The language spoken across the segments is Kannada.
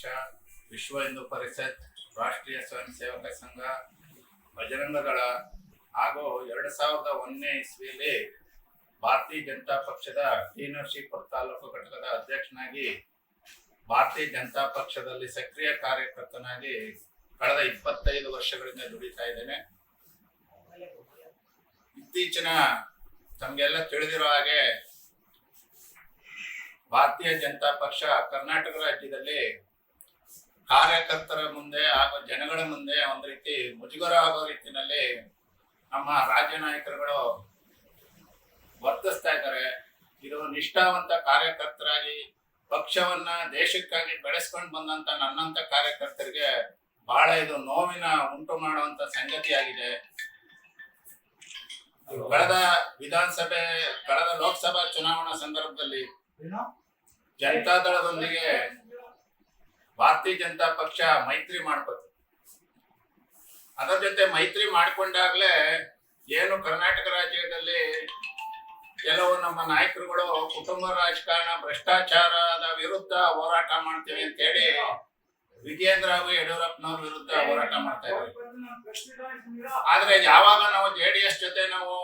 ಪಕ್ಷ, ವಿಶ್ವ ಹಿಂದೂ ಪರಿಷತ್, ರಾಷ್ಟ್ರೀಯ ಸ್ವಯಂ ಸೇವಕ ಸಂಘ, ಬಜರಂಗ ದಳ ಹಾಗೂ 2001ನೇ ಇಸ್ವಿಯಲ್ಲಿ ಭಾರತೀಯ ಜನತಾ ಪಕ್ಷದ ಟಿ ನರಸೀಪುರ ತಾಲೂಕು ಘಟಕದ ಅಧ್ಯಕ್ಷನಾಗಿ ಭಾರತೀಯ ಜನತಾ ಪಕ್ಷದಲ್ಲಿ ಸಕ್ರಿಯ ಕಾರ್ಯಕರ್ತನಾಗಿ ಕಳೆದ 25 ವರ್ಷಗಳಿಂದ ದುಡಿತಾ ಇದ್ದೇನೆ. ಇತ್ತೀಚಿನ ತಮಗೆಲ್ಲ ತಿಳಿದಿರೋ ಹಾಗೆ ಭಾರತೀಯ ಜನತಾ ಪಕ್ಷ ಕರ್ನಾಟಕ ರಾಜ್ಯದಲ್ಲಿ ಕಾರ್ಯಕರ್ತರ ಮುಂದೆ ಹಾಗೂ ಜನಗಳ ಮುಂದೆ ಒಂದು ರೀತಿ ಮುಜುಗರ ಆಗೋ ರೀತಿಯಲ್ಲಿ ನಮ್ಮ ರಾಜ್ಯ ನಾಯಕರುಗಳು ವರ್ತಿಸ್ತಾ ಇದ್ದಾರೆ. ಇದು ನಿಷ್ಠಾವಂತ ಕಾರ್ಯಕರ್ತರಾಗಿ ಪಕ್ಷವನ್ನ ದೇಶಕ್ಕಾಗಿ ಬೆಳೆಸ್ಕೊಂಡು ಬಂದಂತ ನನ್ನಂತ ಕಾರ್ಯಕರ್ತರಿಗೆ ಬಹಳ ಇದು ನೋವಿನ ಉಂಟು ಮಾಡುವಂತ ಸಂಗತಿಯಾಗಿದೆ. ಕಳೆದ ಲೋಕಸಭಾ ಚುನಾವಣಾ ಸಂದರ್ಭದಲ್ಲಿ ಜನತಾದಳದೊಂದಿಗೆ ಭಾರತೀಯ ಜನತಾ ಪಕ್ಷ ಮೈತ್ರಿ ಮಾಡ್ಕೋತು. ಅದರ ಜೊತೆ ಮೈತ್ರಿ ಮಾಡ್ಕೊಂಡಾಗ್ಲೇ ಏನು ಕರ್ನಾಟಕ ರಾಜ್ಯದಲ್ಲಿ ಕೆಲವು ನಮ್ಮ ನಾಯಕರುಗಳು ಕುಟುಂಬ ರಾಜಕಾರಣ, ಭ್ರಷ್ಟಾಚಾರದ ವಿರುದ್ಧ ಹೋರಾಟ ಮಾಡ್ತೀವಿ ಅಂತ ಹೇಳಿ ವಿಜಯೇಂದ್ರ ಹಾಗೂ ಯಡಿಯೂರಪ್ಪನವ್ರ ವಿರುದ್ಧ ಹೋರಾಟ ಮಾಡ್ತಾ ಇದ್ದಾರೆ. ಆದ್ರೆ ಯಾವಾಗ ನಾವು JDS ಜೊತೆ ನಾವು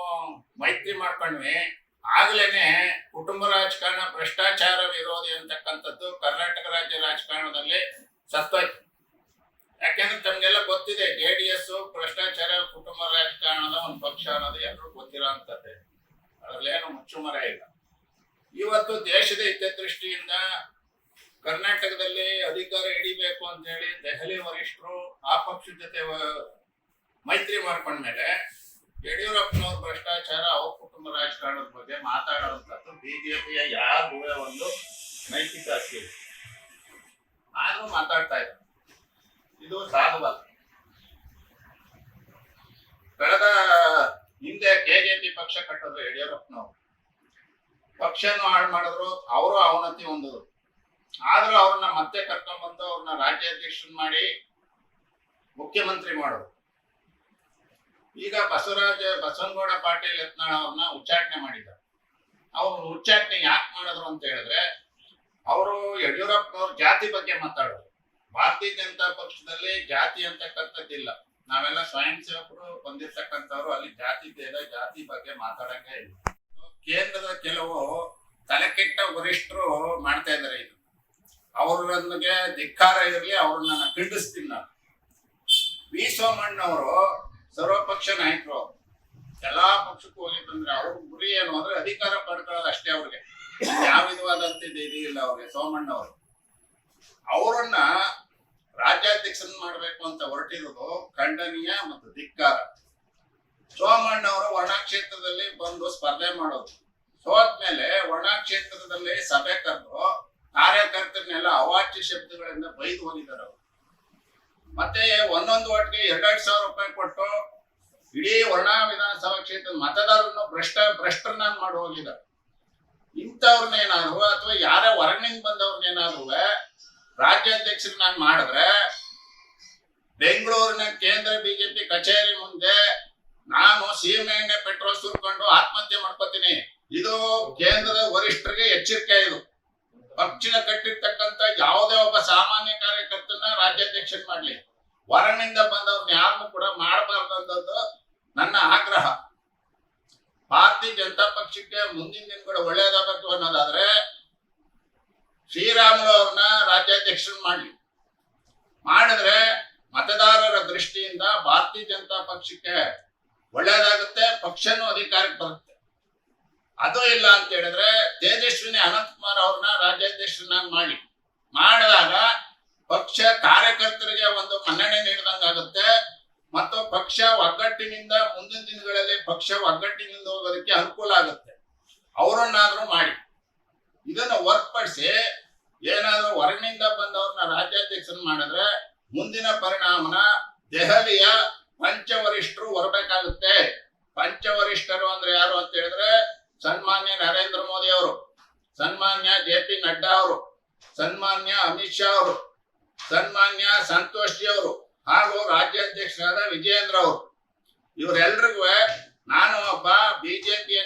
ಮೈತ್ರಿ ಮಾಡ್ಕೊಂಡ್ವಿ ಆಗ್ಲೇನೆ ಕುಟುಂಬ ರಾಜಕಾರಣ, ಭ್ರಷ್ಟಾಚಾರ ವಿರೋಧಿ ಅಂತಕ್ಕಂಥದ್ದು ಕರ್ನಾಟಕ ರಾಜ್ಯ ರಾಜಕಾರಣದಲ್ಲಿ ಸತ್ತೋಯ್ತು. ಯಾಕೆಂದ್ರೆ ತಮ್ಗೆಲ್ಲ ಗೊತ್ತಿದೆ, JDS ಭ್ರಷ್ಟಾಚಾರ, ಕುಟುಂಬ ರಾಜಕಾರಣದ ಒಂದು ಪಕ್ಷ ಅನ್ನೋದು ಎಲ್ಲರೂ ಗೊತ್ತಿರೋ ಅಂತದ್ದೇ, ಅದ್ರಲ್ಲೇನು ಮುಚ್ಚುಮರೆ ಇಲ್ಲ. ಇವತ್ತು ದೇಶದ ಹಿತದೃಷ್ಟಿಯಿಂದ ಕರ್ನಾಟಕದಲ್ಲಿ ಅಧಿಕಾರ ಹಿಡಿಬೇಕು ಅಂತ ಹೇಳಿ ದೆಹಲಿ ವರಿಷ್ಠರು ಆ ಪಕ್ಷದ ಜೊತೆ ಮೈತ್ರಿ ಮಾಡ್ಕೊಂಡ್ಮೇಲೆ ಯಡಿಯೂರಪ್ಪನವ್ರ ಭ್ರಷ್ಟಾಚಾರ, ಅವ್ರ ಕುಟುಂಬ ರಾಜಕಾರಣದ ಬಗ್ಗೆ ಮಾತಾಡುವಂಥದ್ದು ಬಿಜೆಪಿಯ ಯಾರಿಗೂ ಒಂದು ನೈತಿಕ ಹಕ್ಕಿಲ್ಲ. ಆದ್ರೂ ಮಾತಾಡ್ತಾ ಇದ್ದಾರೆ. ಇದು ಸಾಧುವಲ್ಲ. ಕಳೆದ ಹಿಂದೆ KJP ಪಕ್ಷ ಕಟ್ಟಿದ್ರು ಯಡಿಯೂರಪ್ಪನವರು, ಪಕ್ಷನು ಹಾಳು ಮಾಡಿದ್ರು, ಅವರು ಅವನತಿ ಹೊಂದಿದ್ರು. ಆದ್ರೂ ಅವ್ರನ್ನ ಮತ್ತೆ ಕರ್ಕೊಂಡ್ ಬಂದು ಅವ್ರನ್ನ ರಾಜ್ಯಾಧ್ಯಕ್ಷನ್ ಮಾಡಿ ಮುಖ್ಯಮಂತ್ರಿ ಮಾಡೋದು. ಈಗ ಬಸವನಗೌಡ ಪಾಟೀಲ್ ಯತ್ನಾಳ್ ಅವ್ರನ್ನ ಉಚ್ಚಾಟನೆ ಮಾಡಿದ್ದಾರೆ. ಅವ್ರು ಉಚ್ಚಾಟನೆ ಯಾಕೆ ಮಾಡಿದ್ರು ಅಂತ ಹೇಳಿದ್ರೆ, ಅವರು ಯಡಿಯೂರಪ್ಪನವ್ರ ಜಾತಿ ಬಗ್ಗೆ ಮಾತಾಡೋದು. ಭಾರತೀಯ ಜನತಾ ಪಕ್ಷದಲ್ಲಿ ಜಾತಿ ಅಂತಕ್ಕಂಥದ್ದಿಲ್ಲ. ನಾವೆಲ್ಲ ಸ್ವಯಂ ಸೇವಕರು ಬಂದಿರ್ತಕ್ಕಂಥವ್ರು, ಅಲ್ಲಿ ಜಾತಿ ಭೇದ, ಜಾತಿ ಬಗ್ಗೆ ಮಾತಾಡಂಗೆ ಇಲ್ಲ. ಕೇಂದ್ರದ ಕೆಲವು ತಲೆಕೆಟ್ಟ ವರಿಷ್ಠರು ಮಾಡ್ತಾ ಇದ್ದಾರೆ. ಇದು ಅವ್ರಿಗೆ ಧಿಕ್ಕಾರ ಇರಲಿ, ಅವ್ರನ್ನ ಖಂಡಿಸ್ತೀನಿ ನಾನು. ವಿ ಸೋಮಣ್ಣವರು ಸರ್ವಪಕ್ಷ ನಾಯಕರು, ಎಲ್ಲಾ ಪಕ್ಷಕ್ಕೂ ಹೋಗಿ ಬಂದ್ರೆ ಅವ್ರ ಗುರಿ ಏನು ಅಂದ್ರೆ ಅಧಿಕಾರ ಪಡ್ಕೊಳ್ಳೋದು ಅಷ್ಟೇ. ಅವ್ರಿಗೆ ಯಾವ ವಿಧವಾದಂತ ಇದಿಲ್ಲ. ಅವ್ರಿಗೆ ಸೋಮಣ್ಣವರು ಅವರನ್ನ ರಾಜ್ಯಾಧ್ಯಕ್ಷನ್ ಮಾಡ್ಬೇಕು ಅಂತ ಹೊರಟಿರೋದು ಖಂಡನೀಯ ಮತ್ತು ಧಿಕ್ಕಾರ. ಸೋಮಣ್ಣವರು ವರ್ಣ ಕ್ಷೇತ್ರದಲ್ಲಿ ಬಂದು ಸ್ಪರ್ಧೆ ಮಾಡೋದು, ಸೋತ್ಮೇಲೆ ವರ್ಣ ಕ್ಷೇತ್ರದಲ್ಲಿ ಸಭೆ ಕರೆದು ಕಾರ್ಯಕರ್ತರನ್ನೆಲ್ಲ ಅವಾಚ್ಯ ಶಬ್ದಗಳಿಂದ ಬೈದು ಹೋಗಿದ್ದಾರೆ ಅವರು. ಮತ್ತೆ ಒಂದೊಂದು ಓಟ್ಗೆ 2,000 ರೂಪಾಯಿ ಕೊಟ್ಟು ಇಡೀ ವರ್ಣ ವಿಧಾನಸಭಾ ಕ್ಷೇತ್ರದ ಮತದಾರರನ್ನು ಭ್ರಷ್ಟರನ್ನಾಗಿ ಮಾಡಿ ಹೋಗಿದ್ದಾರೆ. ಇಂಥವ್ರನ್ನೇನಾದ್ರು ಅಥವಾ ಯಾರೇ ಹೊರಗಿನಿಂದ ಬಂದವ್ರನ್ನೇನಾದ್ರು ರಾಜ್ಯಾಧ್ಯಕ್ಷರನ್ನಾಗಿ ಮಾಡಿದ್ರೆ ಬೆಂಗಳೂರಿನ ಕೇಂದ್ರ ಬಿಜೆಪಿ ಕಚೇರಿ ಮುಂದೆ ನಾನು ಸೀಮೆ ಎಣ್ಣೆ ಪೆಟ್ರೋಲ್ ಸುರ್ಕೊಂಡು ಆತ್ಮಹತ್ಯೆ ಮಾಡ್ಕೋತೀನಿ. ಇದು ಕೇಂದ್ರದ ವರಿಷ್ಠರಿಗೆ ಎಚ್ಚರಿಕೆ. ಇದು ಪಕ್ಷ ಕಟ್ಟಿರ್ತಕ್ಕಂಥ ಯಾವುದೇ ಒಬ್ಬ ಸಾಮಾನ್ಯ ಕಾರ್ಯಕರ್ತನ ರಾಜ್ಯಾಧ್ಯಕ್ಷನ್ ಮಾಡ್ಲಿ, ಹೊರಗಿನಿಂದ ಬಂದವ್ರನ್ನ ಯಾರನ್ನು ಕೂಡ ಮಾಡಬಾರ್ದು ಅನ್ನೋದು ನನ್ನ ಆಗ್ರಹ. ಭಾರತೀಯ ಜನತಾ ಪಕ್ಷಕ್ಕೆ ಮುಂದಿನ ದಿನಗಳು ಒಳ್ಳೇದಾಗಬೇಕು ಅನ್ನೋದಾದ್ರೆ ಶ್ರೀರಾಮುಲು ಅವ್ರನ್ನ ರಾಜ್ಯಾಧ್ಯಕ್ಷನ್ ಮಾಡ್ಲಿ. ಮಾಡಿದ್ರೆ ಮತದಾರರ ದೃಷ್ಟಿಯಿಂದ ಭಾರತೀಯ ಜನತಾ ಪಕ್ಷಕ್ಕೆ ಒಳ್ಳೇದಾಗುತ್ತೆ, ಪಕ್ಷನೂ ಅಧಿಕಾರಕ್ಕೆ ಬರುತ್ತೆ. ಅದು ಇಲ್ಲ ಅಂತ ಹೇಳಿದ್ರೆ ತೇಜಸ್ವಿನಿ ಅನಂತಕುಮಾರ್ ಅವ್ರನ್ನ ರಾಜ್ಯಾಧ್ಯಕ್ಷರನ್ನಾಗಿ ಮಾಡಿದಾಗ ಪಕ್ಷ ಕಾರ್ಯಕರ್ತರಿಗೆ ಒಂದು ಮನ್ನಣೆ ನೀಡಿದಂಗಾಗುತ್ತೆ ಮತ್ತು ಪಕ್ಷ ಒಗ್ಗಟ್ಟಿನಿಂದ ಮುಂದಿನ ದಿನಗಳಲ್ಲಿ ಪಕ್ಷ ಒಗ್ಗಟ್ಟಿನಿಂದ ಹೋಗೋದಕ್ಕೆ ಅನುಕೂಲ ಆಗುತ್ತೆ. ಅವರನ್ನಾದ್ರೂ ಮಾಡಿ. ಇದನ್ನ ಹೊರತುಪಡಿಸಿ ಏನಾದ್ರೂ ಹೊರಗಿನಿಂದ ಬಂದವ್ರನ್ನ ರಾಜ್ಯಾಧ್ಯಕ್ಷರನ್ನ ಮಾಡಿದ್ರೆ ಮುಂದಿನ ಪರಿಣಾಮನ ದೆಹಲಿಯ ಪಂಚವರಿಷ್ಠರು ಹೊರಬೇಕಾಗುತ್ತೆ. ಪಂಚವರಿಷ್ಠರು ಅಂದ್ರೆ ಯಾರು ಅಂತ ಹೇಳಿದ್ರೆ ಸನ್ಮಾನ್ಯ ನರೇಂದ್ರ ಮೋದಿ ಅವರು, ಸನ್ಮಾನ್ಯ JP ನಡ್ಡಾ ಅವರು, ಸನ್ಮಾನ್ಯ ಅಮಿತ್ ಶಾ ಅವರು, ಸನ್ಮಾನ್ಯ ಸಂತೋಷ್ ಜಿ ಅವರು ಹಾಗೂ ರಾಜ್ಯಾಧ್ಯಕ್ಷರಾದ ವಿಜಯೇಂದ್ರ ಅವರು. ಇವರೆಲ್ಲರಿಗೂ ನಾನು ಒಬ್ಬ ಬಿಜೆಪಿಯ